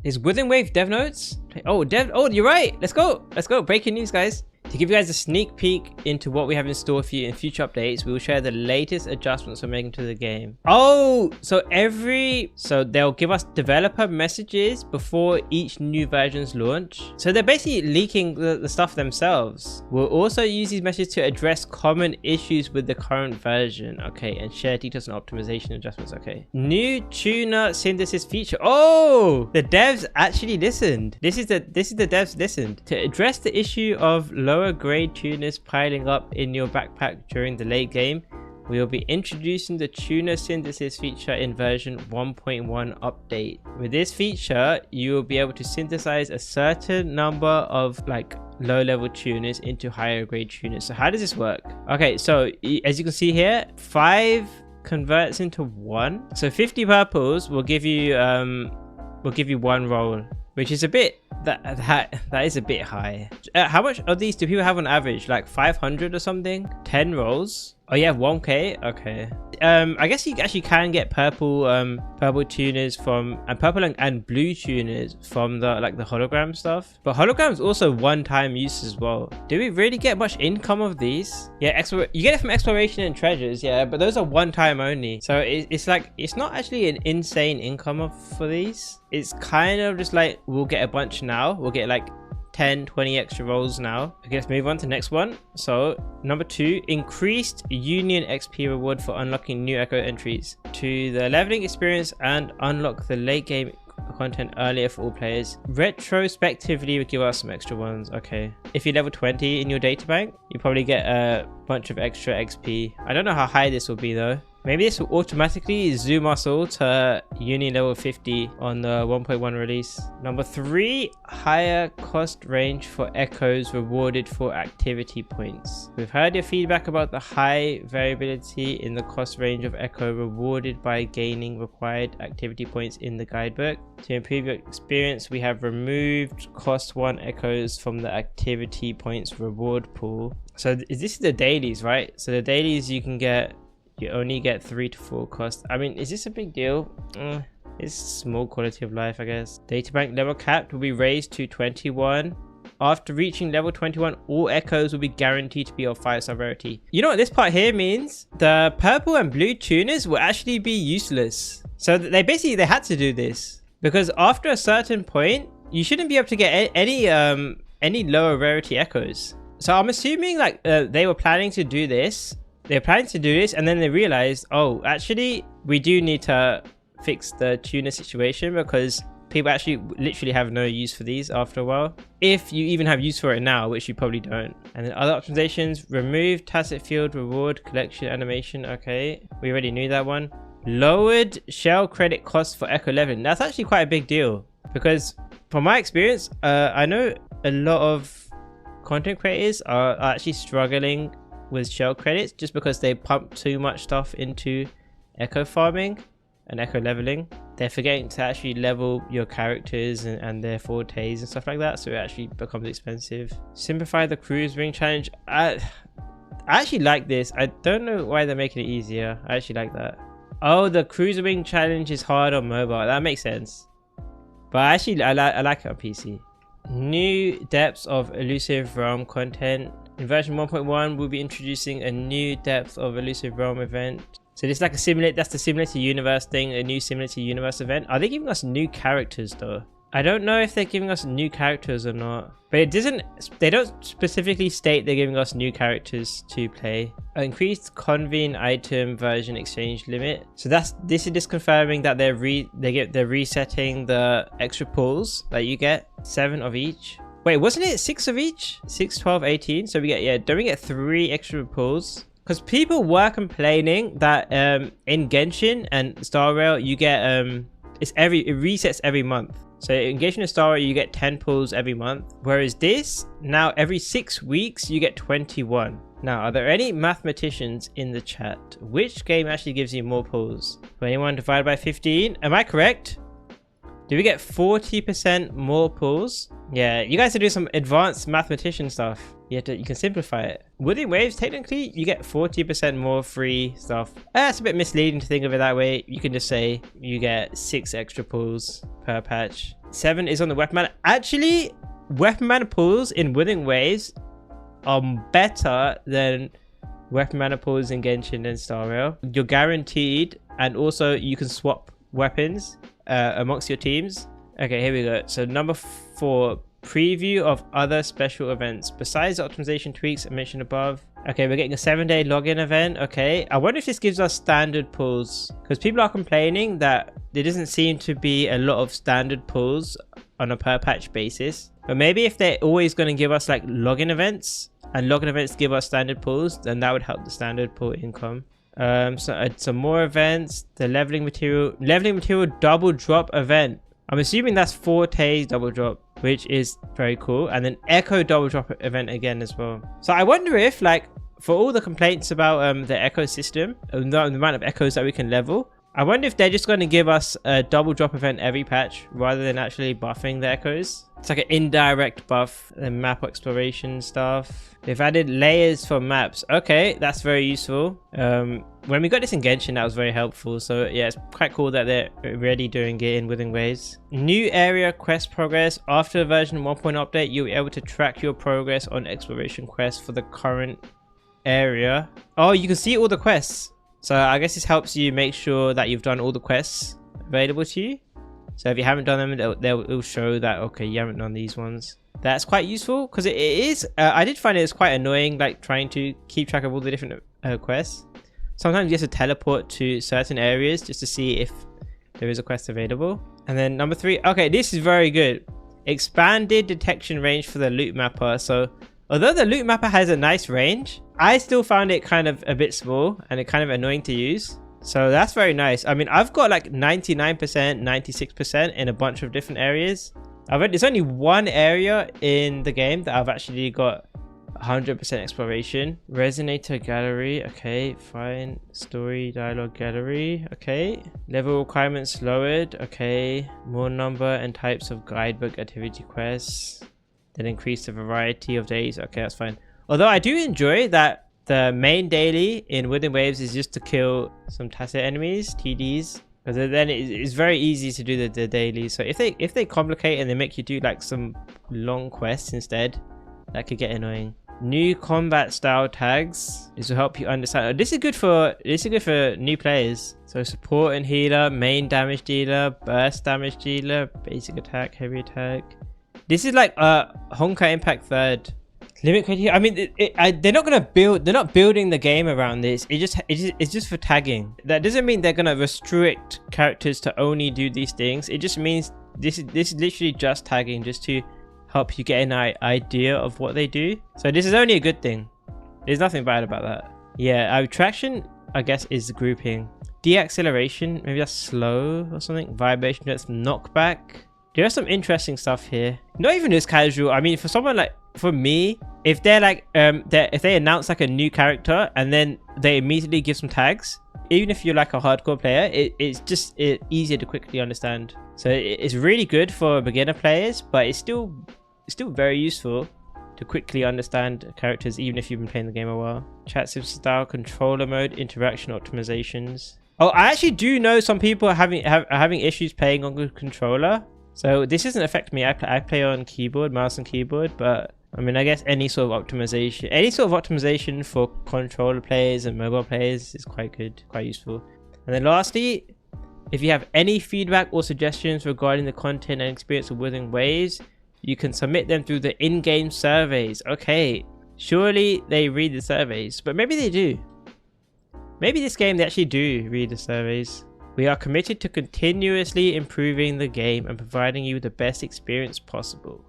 Is Wuthering Wave dev notes? Oh, you're right. Let's go. Let's go. Breaking news, guys. To give you guys a sneak peek into what we have in store for you in future updates, we will share the latest adjustments we're making to the game. Oh, so they'll give us developer messages before each new version's launch. So they're basically leaking the stuff themselves. We'll also use these messages to address common issues with the current version. Okay, and share details and optimization adjustments. Okay. New tuner synthesis feature. Oh, the devs actually listened. This is the devs listened. To address the issue of lower grade tuners piling up in your backpack during the late game, we will be introducing the tuner synthesis feature in version 1.1 update. With this feature, you will be able to synthesize a certain number of like low level tuners into higher grade tuners. So how does this work? Okay, so as you can see here, 5 converts into 1. So 50 purples will give you 1 roll, which is a bit that is a bit high. How much of these do people have on average? Like 500 or something? 10 rolls? Oh yeah, 1k. Okay. I guess you actually can get purple tuners from and purple and blue tuners from the hologram stuff. But holograms also one-time use as well. Do we really get much income of these? Yeah, you get it from exploration and treasures, yeah, but those are one-time only. So it's not actually an insane income for these. It's kind of just like we'll get a bunch now. We'll get like 10-20 extra rolls now. Okay, let's move on to the next one. So number 2, increased Union EXP reward for unlocking new echo entries to the leveling experience and unlock the late game content earlier for all players. Retrospectively will give us some extra ones. Okay, if you're level 20 in your databank, you probably get a bunch of extra XP. I don't know how high this will be though. Maybe this will automatically zoom us all to Union level 50 on the 1.1 release. Number 3, higher cost range for echoes rewarded for activity points. We've heard your feedback about the high variability in the cost range of echo rewarded by gaining required activity points in the guidebook. To improve your experience, we have removed cost 1 echoes from the activity points reward pool. So this is the dailies, right? So the dailies you only get 3 to 4 cost. I mean, is this a big deal? It's small quality of life, I guess. Databank level capped will be raised to 21. After reaching level 21, all echoes will be guaranteed to be of 5-star rarity. You know what this part here means? The purple and blue tuners will actually be useless. So they had to do this because after a certain point, you shouldn't be able to get any lower rarity echoes. So I'm assuming like they were planning to do this. They're planning to do this and then they realized, oh, actually we do need to fix the tuner situation because people actually literally have no use for these after a while, if you even have use for it now, which you probably don't. And then other optimizations: remove tacit field reward collection animation. Okay, we already knew that one. Lowered shell credit costs for echo leveling. That's actually quite a big deal because from my experience, I know a lot of content creators are actually struggling with shell credits just because they pump too much stuff into echo farming and echo leveling. They're forgetting to actually level your characters and their fortes and stuff like that, so it actually becomes expensive. Simplify the cruise ring challenge. I actually like this. I don't know why they're making it easier. I actually like that. Oh, the cruise ring challenge is hard on mobile. That makes sense, but actually I like it on PC. New depths of elusive realm content. In version 1.1, we'll be introducing a new depth of elusive realm event. So this is like that's the Simulator Universe thing, a new Simulator Universe event. Are they giving us new characters though? I don't know if they're giving us new characters or not, but they don't specifically state they're giving us new characters to play. Increased convene item version exchange limit. So this is just confirming that they're resetting the extra pulls that you get, 7 of each. Wait, wasn't it 6 of each? 6, 12, 18. So don't we get 3 extra pulls? Because people were complaining that in Genshin and Star Rail you get it resets every month. So in Genshin and Star Rail you get 10 pulls every month, whereas this now every 6 weeks you get 21. Now, are there any mathematicians in the chat? Which game actually gives you more pulls? 21 divided by 15. Am I correct? Do we get 40% more pulls? Yeah, you guys are doing some advanced mathematician stuff. You can simplify it. Wuthering Waves, technically, you get 40% more free stuff. That's a bit misleading to think of it that way. You can just say you get 6 extra pulls per patch. 7 is on the weapon mana. Actually, weapon mana pulls in Wuthering Waves are better than weapon mana pulls in Genshin and Star Rail. You're guaranteed, and also you can swap weapons amongst your teams. Okay, here we go. So number 4, preview of other special events besides the optimization tweaks I mentioned above. Okay, we're getting a 7-day login event. Okay, I wonder if this gives us standard pulls, because people are complaining that there doesn't seem to be a lot of standard pulls on a per patch basis. But maybe if they're always going to give us like login events, and login events give us standard pulls, then that would help the standard pull income. So some more events. The leveling material double drop event. I'm assuming that's Forte's double drop, which is very cool. And then Echo double drop event again as well. So I wonder if, like, for all the complaints about the Echo system, the amount of Echoes that we can level, I wonder if they're just going to give us a double drop event every patch rather than actually buffing the Echoes. It's like an indirect buff. And map exploration stuff. They've added layers for maps. Okay, that's very useful. When we got this in Genshin, that was very helpful. So yeah, it's quite cool that they're already doing it in Wuthering Waves. New area quest progress. After the version 1.0 update, you'll be able to track your progress on exploration quests for the current area. Oh, you can see all the quests. So I guess this helps you make sure that you've done all the quests available to you. So if you haven't done them, it'll show that, okay, you haven't done these ones. That's quite useful, because it is, I did find it's quite annoying, like trying to keep track of all the different quests. Sometimes you have to teleport to certain areas just to see if there is a quest available. And then number 3, okay, this is very good. Expanded detection range for the loot mapper. So although the loot mapper has a nice range, I still found it kind of a bit small and it kind of annoying to use. So that's very nice. I mean, I've got like 99%, 96% in a bunch of different areas. There's only one area in the game that I've actually got 100% exploration. Resonator gallery. Okay, fine. Story dialogue gallery. Okay. Level requirements lowered. Okay. More number and types of guidebook activity quests. Then increase the variety of days. Okay, that's fine. Although I do enjoy that the main daily in Wuthering Waves is just to kill some tacit enemies, TDs. Because then it's very easy to do the daily. So if they complicate and they make you do like some long quests instead, that could get annoying. New combat style tags. This will help you understand. This is good for new players. So support and healer, main damage dealer, burst damage dealer, basic attack, heavy attack. This is like Honkai Impact 3rd. Limit criteria. I mean, they're not building the game around this. It's just for tagging. That doesn't mean they're gonna restrict characters to only do these things. It just means this is literally just tagging, just to help you get an idea of what they do. So this is only a good thing. There's nothing bad about that. Yeah, attraction, I guess, is grouping. Deacceleration, maybe that's slow or something. Vibration, that's knockback. There's some interesting stuff here. Not even this casual. I mean, for someone like, for me, if they're like, if they announce like a new character and then they immediately give some tags, even if you're like a hardcore player, it's easier to quickly understand. So it's really good for beginner players, but it's still very useful to quickly understand characters, even if you've been playing the game a while. Chat sim style, controller mode, interaction optimizations. Oh, I actually do know some people are having issues playing on the controller. So this doesn't affect me. I play on keyboard, mouse and keyboard, but I mean, I guess any sort of optimization for controller players and mobile players is quite good, quite useful. And then lastly, if you have any feedback or suggestions regarding the content and experience of Wuthering Waves, you can submit them through the in-game surveys. Okay, surely they read the surveys, but maybe they do. Maybe this game they actually do read the surveys. We are committed to continuously improving the game and providing you with the best experience possible.